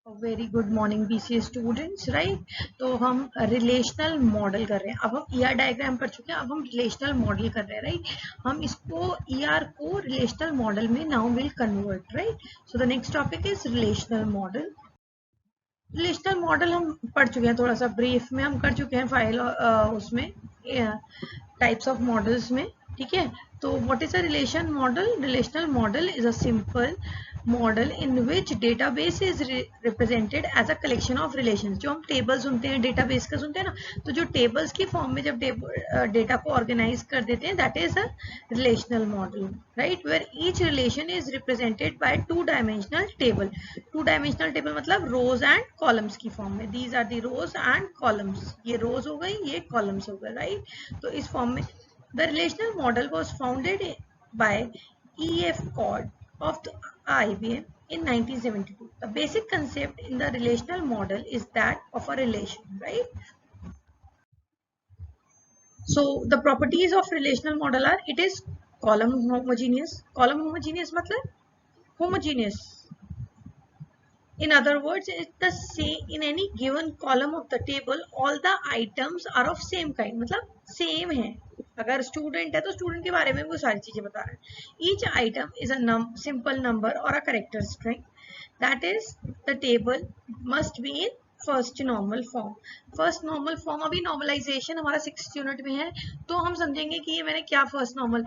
Very good morning BCA students, right. तो हम relational model कर रहे हैं। अब हम ईआर डायग्राम पढ़ चुके हैं, अब हम रिलेशनल मॉडल कर रहे हैं, राइट। हम इसको ईआर को रिलेशनल मॉडल में now will convert, right. So the next topic is relational model. Relational model हम पढ़ चुके हैं, थोड़ा सा ब्रीफ में हम कर चुके हैं फाइल उसमें टाइप्स ऑफ मॉडल्स में, ठीक है। तो what is a relation model? Relational model is a simple model in which database is represented as a collection of relations. जो हम टेबल सुनते हैं, डेटाबेस का सुनते हैं ना, तो जो टेबल्स की फॉर्म में जब डेटा को ऑर्गेनाइज कर देते हैं, that is a relational model, right, where each relation is represented by two dimensional table. Two dimensional table मतलब रोज एंड कॉलम्स की फॉर्म में। These are the rows and columns, ये रोज हो गई, ये कॉलम्स हो गए, राइट। तो इस फॉर्म में the relational model was founded by EF Cord of the IBM in 1972. The basic concept in the relational model is that of a relation, right? So the properties of relational model are: it is column homogeneous. Column homogeneous मतलब homogeneous. In other words, it's the same in any given column of the table. All the items are of same kind. मतलब same है. अगर student है तो student के बारे में वो सारी चीजें बता रहे हैं. Each item is a simple number or a character string. That is, the table must be in first normal form. First normal form, अभी नॉर्मलाइजेशन हमारा 6th यूनिट में है, तो हम समझेंगे कि ये मैंने क्या फर्स्ट नॉर्मल,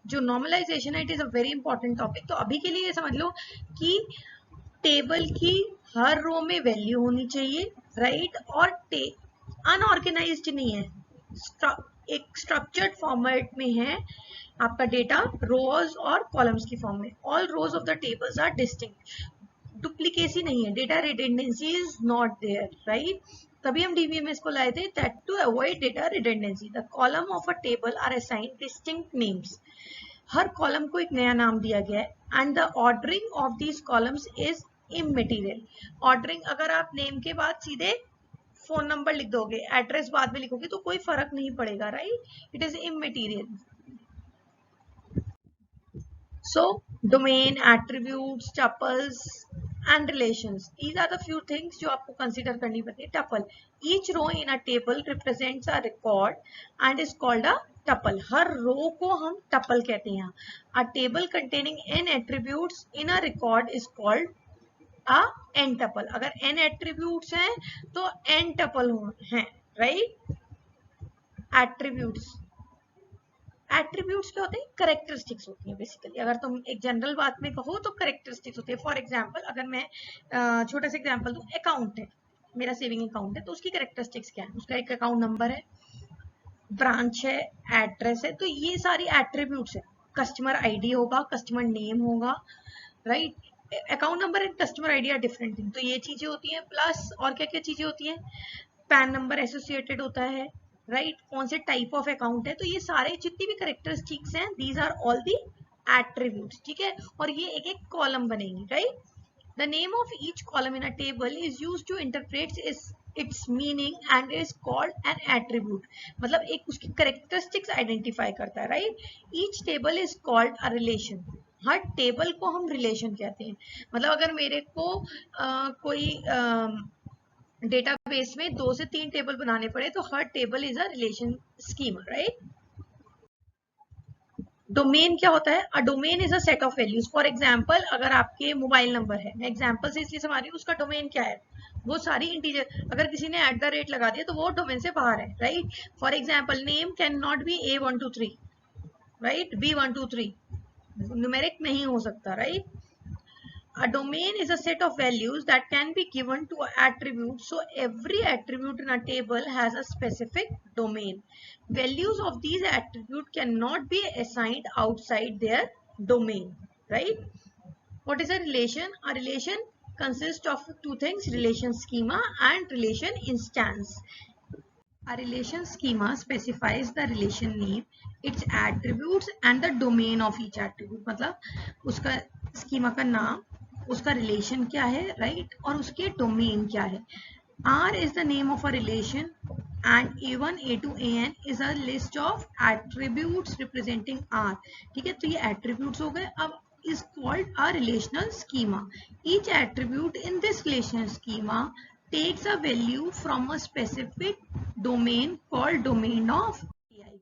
जो नॉर्मलाइजेशन है, it is a very important topic. तो अभी के लिए ये समझ लो कि टेबल की हर रो में वैल्यू होनी चाहिए, राइट, और अनऑर्गेनाइज्ड नहीं है, एक स्ट्रक्चर्ड फॉर्मेट में है आपका डेटा, रोज और कॉलम्स की फॉर्म में. All rows of the tables are distinct, duplicacy नहीं है, data redundancy is not there, right. तभी हम डीबीएमएस को लाए थे, that to avoid data redundancy. The column of a table are assigned distinct names. हर कॉलम को एक नया नाम दिया गया है. And the ordering of these columns is immaterial. Ordering, अगर आप नेम के बाद सीधे फोन नंबर लिख दोगे, एड्रेस बाद में लिखोगे, तो कोई फर्क नहीं पड़ेगा, right. It is immaterial. So domain, attributes, tuples and relations, these are the few things जो आपको consider करनी पड़ती है. tuple, each row in a table represents a record and is called a tuple. Her row को हम tuple कहते हैं. a table containing n attributes in a record is called a n tuple. अगर n attributes हैं तो n tuple हैं, right. attributes, attributes क्या होते हैं? करेक्टरिस्टिक्स होती हैं बेसिकली. अगर तुम एक जनरल बात में कहो तो करेक्टरिस्टिक्स होती है. फॉर एग्जांपल, अगर मैं छोटा सा एग्जांपल दूं, अकाउंट है, मेरा सेविंग अकाउंट है, तो उसकी करेक्टरिस्टिक्स क्या है? उसका एक अकाउंट नंबर है, ब्रांच है, एड्रेस है, तो ये सारी एट्रीब्यूट्स है. कस्टमर आईडी होगा, कस्टमर नेम होगा, right. Account number and customer ID are different thing, तो ये चीजें होती हैं. प्लस और क्या क्या चीजें होती हैं? पैन नंबर एसोसिएटेड होता है, राइट, कौन से टाइप ऑफ अकाउंट है. तो ये सारे जितनी भी करेक्टरिस्टिक्स हैं, these are all the attributes, ठीक है. और ये एक एक कॉलम बनेंगी, right. The name of each column in a table is used to interpret its meaning and is called an attribute. मतलब एक उसकी करेक्टरिस्टिक्स आइडेंटिफाई करता है, right. Each table is called a relation. हर टेबल को हम relation कहते हैं. मतलब अगर मेरे को कोई डेटाबेस में 2 से 3 टेबल बनाने पड़े, तो हर table is a relation schema, right. Domain क्या होता है? A domain is a set of values. For example, अगर आपके मोबाइल नंबर है, मैं एग्जांपल से इसलिए समझ रही हूँ, उसका डोमेन क्या है? वो सारी इंटीजर. अगर किसी ने @ लगा दिया तो वो डोमेन से बाहर है, right. For example, name can not be A123, right, B123, numeric नहीं हो सकता, right. A domain is a set of values that can be given to an attribute. So every attribute in a table has a specific domain. Values of these attributes cannot be assigned outside their domain, right? What is a relation? A relation consists of two things: relation schema and relation instance. A relation schema specifies the relation name, its attributes and the domain of each attribute. मतलब उसका schema का नाम, उसका relation क्या है, right, और उसके domain क्या है. R is the name of a relation and A1, A2, AN is a list of attributes representing R. ठीक है, तो ये attributes हो गए. अब is called a relational schema. Each attribute in this relational schema takes a value from a specific domain called domain of AI,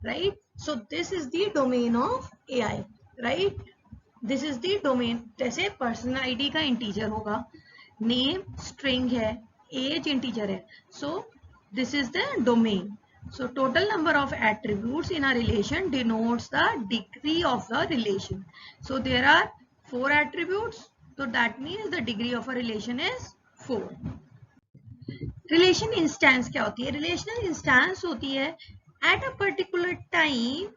right? So this is the domain of AI, right? This is the domain. जैसे personal ID का integer होगा, name string है, as integer है, so this is the domain. So total number of attributes in a relation denotes the degree of the relation. So there are 4 attributes, so that means the degree of a relation is 4. Relation instance क्या होती है? Relational instance होती है at a particular time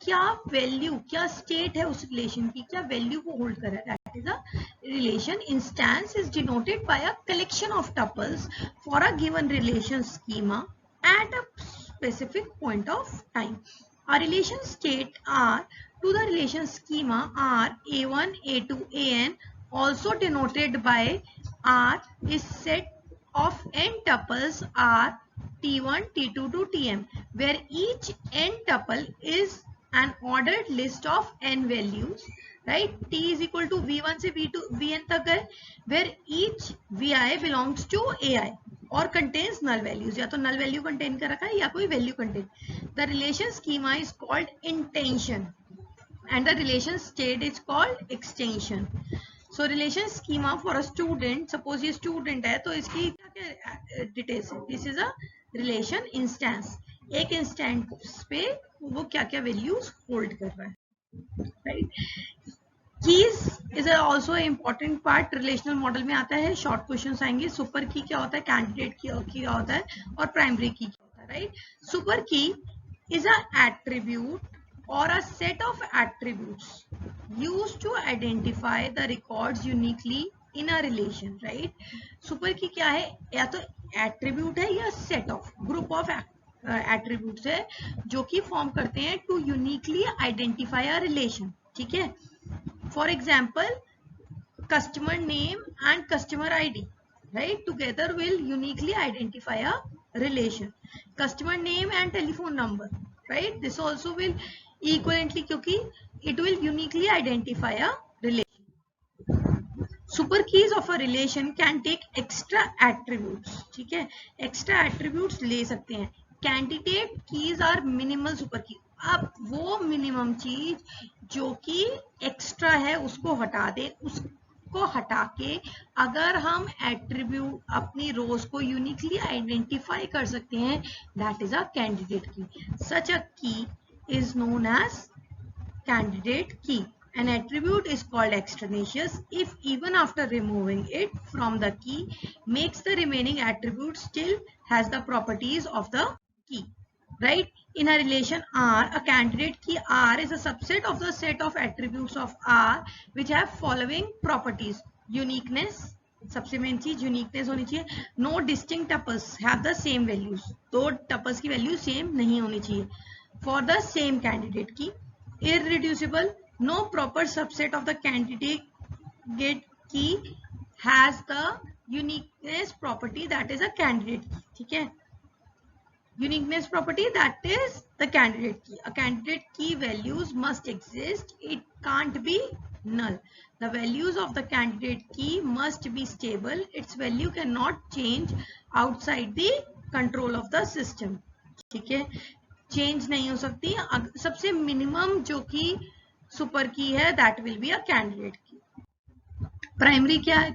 क्या value, क्या state है उस relation की, क्या वैल्यू को होल्ड कर रहा है. That is a relation instance is denoted by a collection of tuples for a given relation schema at a specific point of time. A relation state R to the relation schema R A1, A2, AN, also denoted by R, is set of n tuples R T1, T2 to Tm, where each n tuple is an ordered list of n values, right? T is equal to V1 से Vn तक है, where each Vi belongs to AI और contains null values. या तो null value contain कर रखा है या कोई value contain. The relation schema is called intension and the relation state is called extension. So relation schema for a student, suppose ये student है तो इसकी क्या details है? This is a relation instance. एक instance पे वो क्या क्या values hold कर रहा है, right? Keys is also an important part. Relational model में आता है, शॉर्ट क्वेश्चंस आएंगे. सुपर की क्या होता है, कैंडिडेट की क्या होता है, और प्राइमरी की क्या होता है, राइट? सुपर की is a attribute or a set of attributes used to identify the records uniquely in a relation, right? Super की क्या है, या तो एट्रीब्यूट है या set of group of attributes है जो कि फॉर्म करते हैं to uniquely identify a relation. ठीक है, for example customer name and customer ID, right, together will uniquely identify a relation. Customer name and telephone number, right, this also will equivalently क्योंकि it will uniquely identify a relation. Super keys of a relation can take extra attributes. ठीक है, extra attributes ले सकते हैं. Candidate keys are minimal super key. अब वो minimum चीज जो कि एक्स्ट्रा है उसको हटा दे, उसको हटा के अगर हम एट्रीब्यूट अपनी रोज को यूनिकली आइडेंटिफाई कर सकते हैं, दैट इज अ कैंडिडेट की. सच अ की इज नोन एज कैंडिडेट की. An attribute is called extraneous if even after removing it from the key makes the remaining attribute still has the properties of the key, right? In a relation R, a candidate key R is a subset of the set of attributes of R which have following properties. Uniqueness, सबसे main चीज uniqueness होनी चाहिए. No distinct tuples have the same values, दो tuples की value same नहीं होनी चाहिए for the same candidate key. Irreducible, no proper subset of the candidate key has the uniqueness property that is a candidate key. ठीक है, uniqueness property that is the candidate key. A candidate key values must exist, it can't be null. The values of the candidate key must be stable, its value cannot change outside the control of the system. ठीक है, change नहीं हो सकती. सबसे minimum जो कि super की है that will be a candidate की. प्राइमरी क्या है,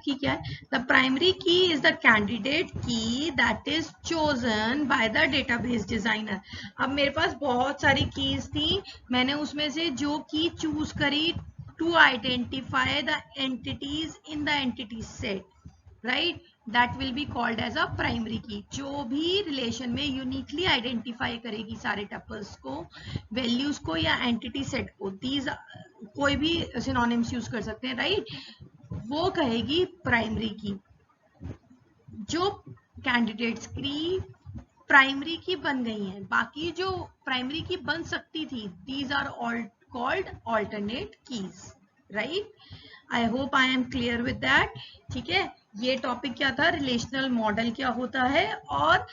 द प्राइमरी की इज द कैंडिडेट की that is chosen by the database designer. अब मेरे पास बहुत सारी कीज थी, मैंने उसमें से जो की चूज करी to identify the entities in the entity set, right, that will be called as a primary key. जो भी रिलेशन में यूनिकली आइडेंटिफाई करेगी सारे टपल्स को, वैल्यूज को या एंटिटी सेट को, दीज कोई भी सिनोनिम्स यूज कर सकते हैं, राइट, वो कहेगी प्राइमरी की. जो कैंडिडेट्स की प्राइमरी की बन गई हैं, बाकी जो प्राइमरी की बन सकती थी, these are all called alternate keys, right. I hope I am clear with that. ठीक है, ये टॉपिक क्या था, रिलेशनल मॉडल क्या होता है और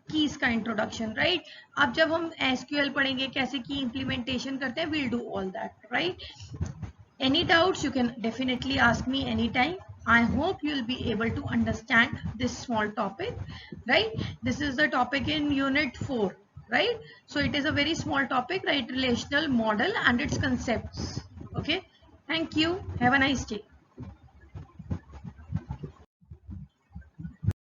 कीज का इंट्रोडक्शन, राइट. अब जब हम एसक्यूएल पढ़ेंगे कैसे की इंप्लीमेंटेशन करते हैं, will do all that, right. Any doubts, you can definitely ask me anytime. I hope you'll be able to understand this small topic, right? This is the topic in unit 4, right? So it is a very small topic, right? Relational model and its concepts. Okay. Thank you. Have a nice day.